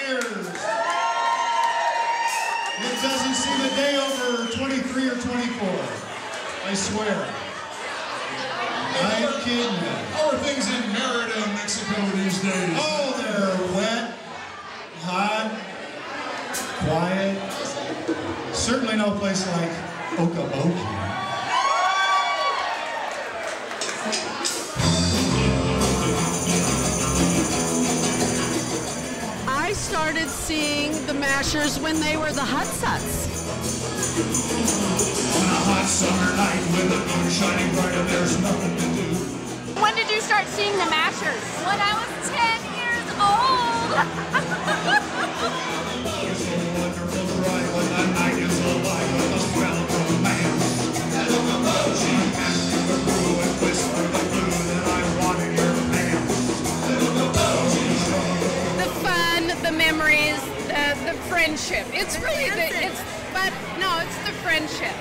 Mashers. It doesn't seem a day over 23 or 24. I swear. I'm kidding you. How are things in Merida, Mexico these days? Oh, they're wet, hot, quiet. Certainly no place like Okoboji. I started seeing the Mashers when they were the Hut Suts. On a hot summer night with the moon shining bright and there's nothing to do. When did you start seeing the Mashers? When I was 10 years old. It's so wonderful to ride when the night is alive with the smell of romance. She hands me the brew and whisper the blue that I want in your pants. The fun, the memories, the friendship. It's really it's the friendship.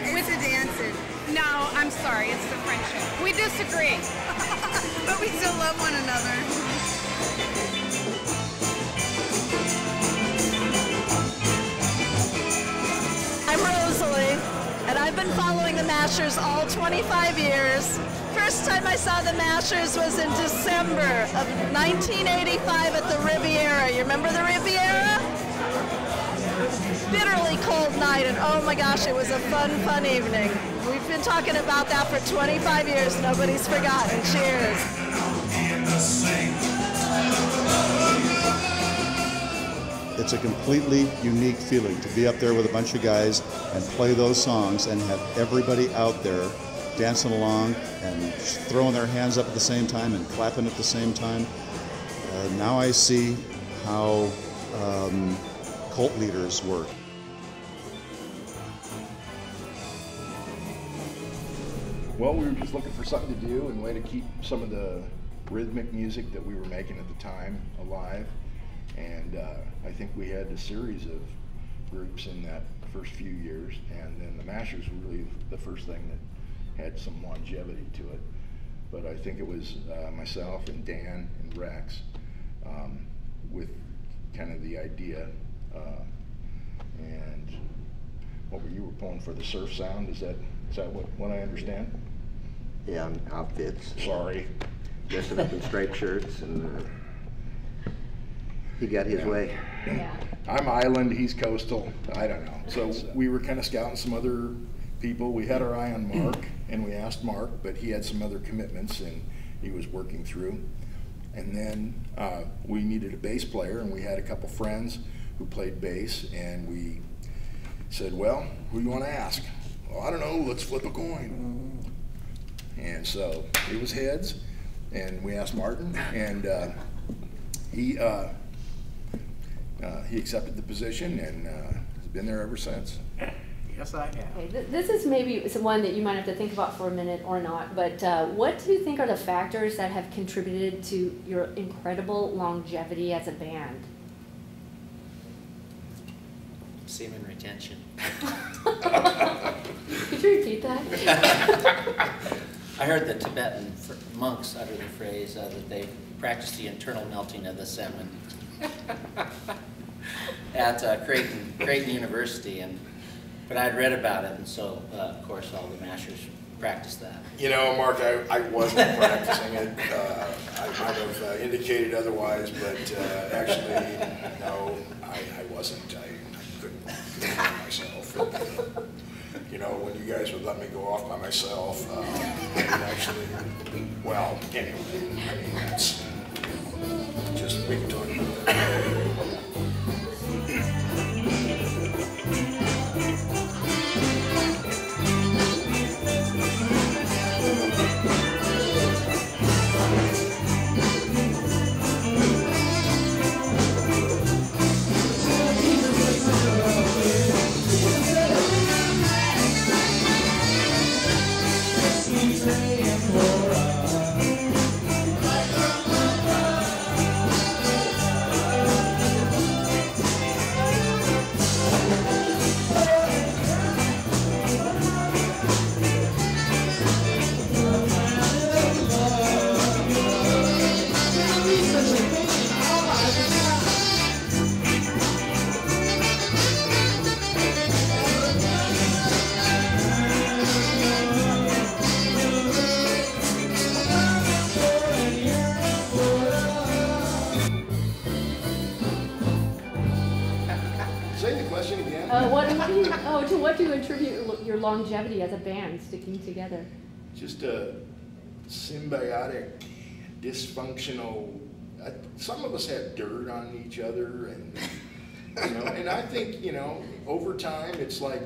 It's the dancing. No, I'm sorry, it's the friendship. We disagree. But we still love one another. I'm Rosalie, and I've been following the Mashers all 25 years. First time I saw the Mashers was in December of 1985 at the Riviera. You remember the Riviera? Bitterly cold night, and oh my gosh, it was a fun evening. We've been talking about that for 25 years. Nobody's forgotten. Cheers. It's a completely unique feeling to be up there with a bunch of guys and play those songs and have everybody out there dancing along and throwing their hands up at the same time and clapping at the same time. Now I see how cult leaders work. Well, we were just looking for something to do and a way to keep some of the rhythmic music that we were making at the time alive. And I think we had a series of groups in that first few years, and then the Mashers were really the first thing that had some longevity to it. But I think it was myself and Dan and Rex with kind of the idea. And what you were pulling for the surf sound? Is that what I understand? Yeah, outfits. Sorry. Dressing up in striped shirts, and he got his way. Yeah. I'm island, he's coastal. I don't know. So we were kind of scouting some other people. We had our eye on Mark, and we asked Mark, but he had some other commitments, and he was working through. And then we needed a bass player, and we had a couple friends who played bass, and we said, well, who do you want to ask? Well, I don't know, let's flip a coin. And so it was heads, and we asked Martin, and he accepted the position and has been there ever since. Yes, I have. Okay, this is maybe one that you might have to think about for a minute or not, but what do you think are the factors that have contributed to your incredible longevity as a band? Semen retention. Could you repeat that? I heard the Tibetan monks utter the phrase that they practice the internal melting of the semen at Creighton University, but I'd read about it, and so of course all the Mashers practice that. You know, Mark, I wasn't practicing it. I might have indicated otherwise, but actually, no, I wasn't. I couldn't control myself. You know, when you guys would let me go off by myself, actually, well, anyway, I mean, that's just, we can talk about that. Say the question again. To what do you attribute your longevity as a band sticking together? Just a symbiotic, dysfunctional. Some of us have dirt on each other, and and I think over time it's like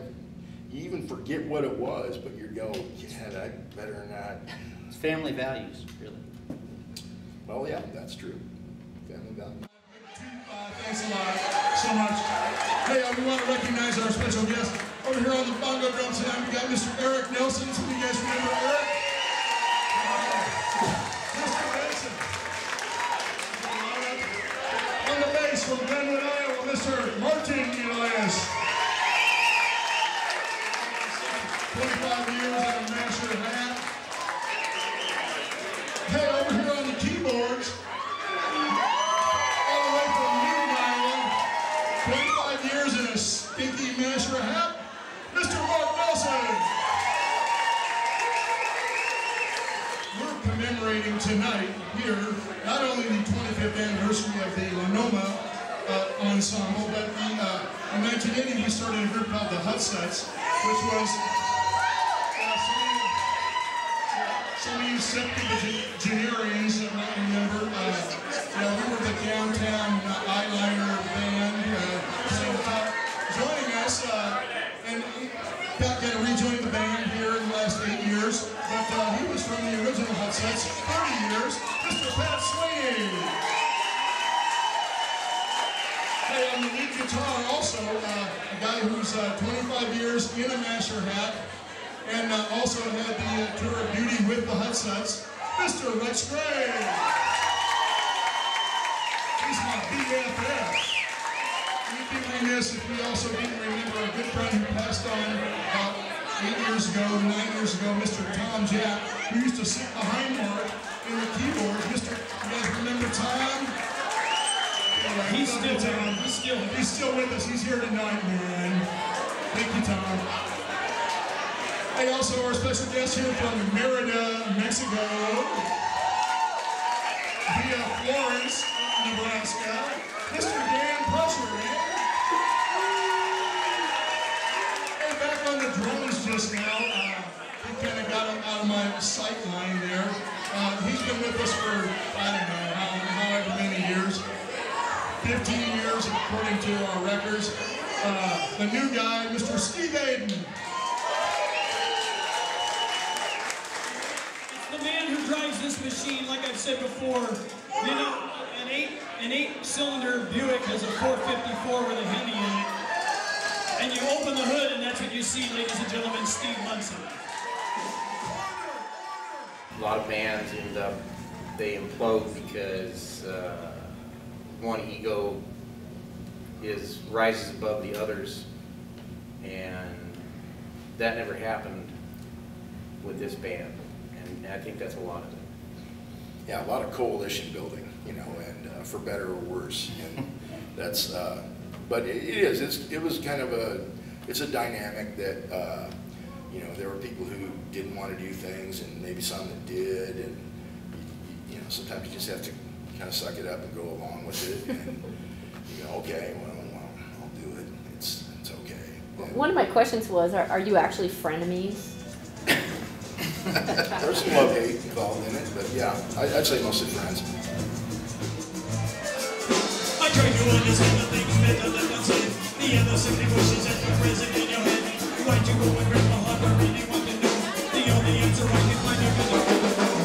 you even forget what it was, but you go, yeah, that better not. It's family values, really. Well, yeah, that's true. Family values. Thanks a lot so much. Hey, we want to recognize our special guest over here on the bongo drums tonight. We got Mr. Eric Nelson. Some of you guys remember Eric? Mr. Benson. On the bass from Glenwood, Iowa, Mr. Martin Elias. 25 years in a Masher hat. Hey, over here on the keyboards, all the way from Newton, Iowa, 25 years in a stinky Masher hat, Mr. Mark Nelson. We're commemorating tonight here not only the 25th anniversary of the Linoma ensemble, but in 1980 we started a group called the Hut Suts, which was some of you septuagenarians that might remember. We were the downtown eyeliner band. Joining us, and Pat got to rejoin the band here in the last 8 years, but he was from the original Hut Suts, 30 years, Mr. Pat Sweeney. Hey, on the lead guitar also, a guy who's 25 years in a Masher hat, and also had the tour of duty with the Hut Suts, Mr. Rex Gray. He's my BFF. We'd be remiss if we also didn't remember a good friend who passed on about 9 years ago, Mr. Tom Jack, who used to sit behind Mark in the keyboards. You guys remember Tom? He's still with us. He's here tonight, man. Thank you, Tom. Hey, also our special guest here from Merida, Mexico, via Florence, Nebraska, Mr. Dan Prusher, man. Hey, back on the drums just now, he kind of got him out of my sight line there. He's been with us for, I don't know, however many years. 15 years according to our records. The new guy, Mr. Steve Aiden. The man who drives this machine, like I've said before, an eight-cylinder Buick has a 454 with a Hemi in it, and you open the hood and that's what you see, ladies and gentlemen, Steve Munson. A lot of bands end up, they implode because one ego rises above the others, and that never happened with this band. And I think that's a lot of it. Yeah, a lot of coalition building, and for better or worse. And that's, but it was kind of it's a dynamic that, there were people who didn't want to do things, and maybe some that did, and sometimes you just have to kind of suck it up and go along with it, and you go, okay, well, I'll do it. It's okay. One of my questions was, are you actually frenemies? There's some love-hate involved in it, but yeah, I'd say mostly friends. I try to understand the things better than I said. The other simply voices that were present in your head. Why'd you go and break my heart? I really want to know. The only answer I can find is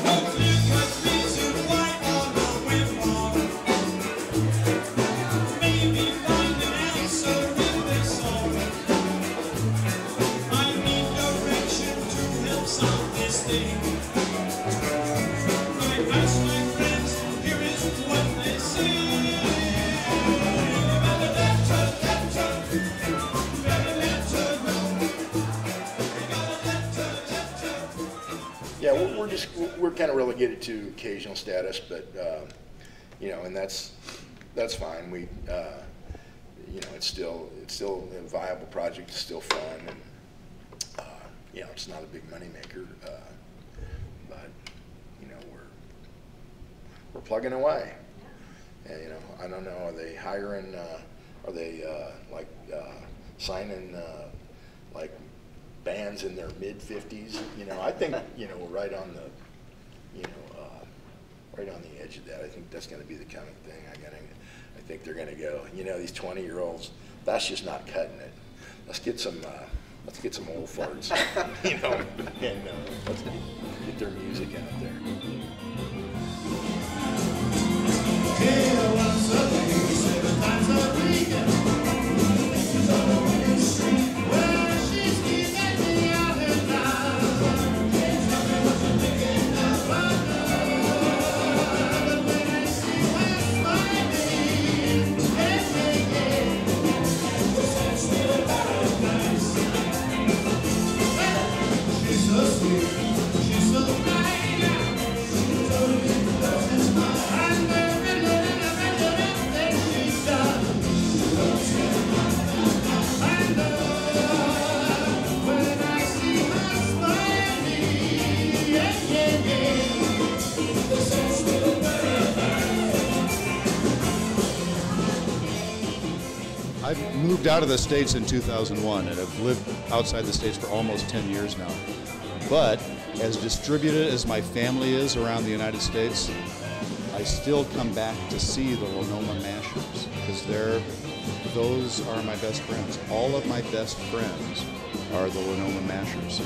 no clear-cut reason why all the way wrong. Maybe find an answer in this song. I need direction to help solve this thing. I ask my friends, here is what they say. Yeah, we're kind of relegated to occasional status, but and that's fine. We it's still a viable project. It's still fun, and it's not a big money maker, but we're plugging away. And I don't know, are Are they like signing like bands in their mid-50s? You know, I think, you know, we're right on the, you know, right on the edge of that. I think that's going to be the kind of thing I think they're going to go, you know, these 20-year-olds, that's just not cutting it. Let's get some old farts, you know, and let's get their music out there. Yeah, once a week, 7 times a week. She's on the winning streak. Well, she's keeping me out her now. Can't tell me what you're thinking about her. But when I see her smiling, it's still about nice. She's so sweet, she's so kind. She totally loves mine. I moved out of the States in 2001 and have lived outside the States for almost 10 years now. But as distributed as my family is around the United States, I still come back to see the Linoma Mashers because those are my best friends. All of my best friends are the Linoma Mashers.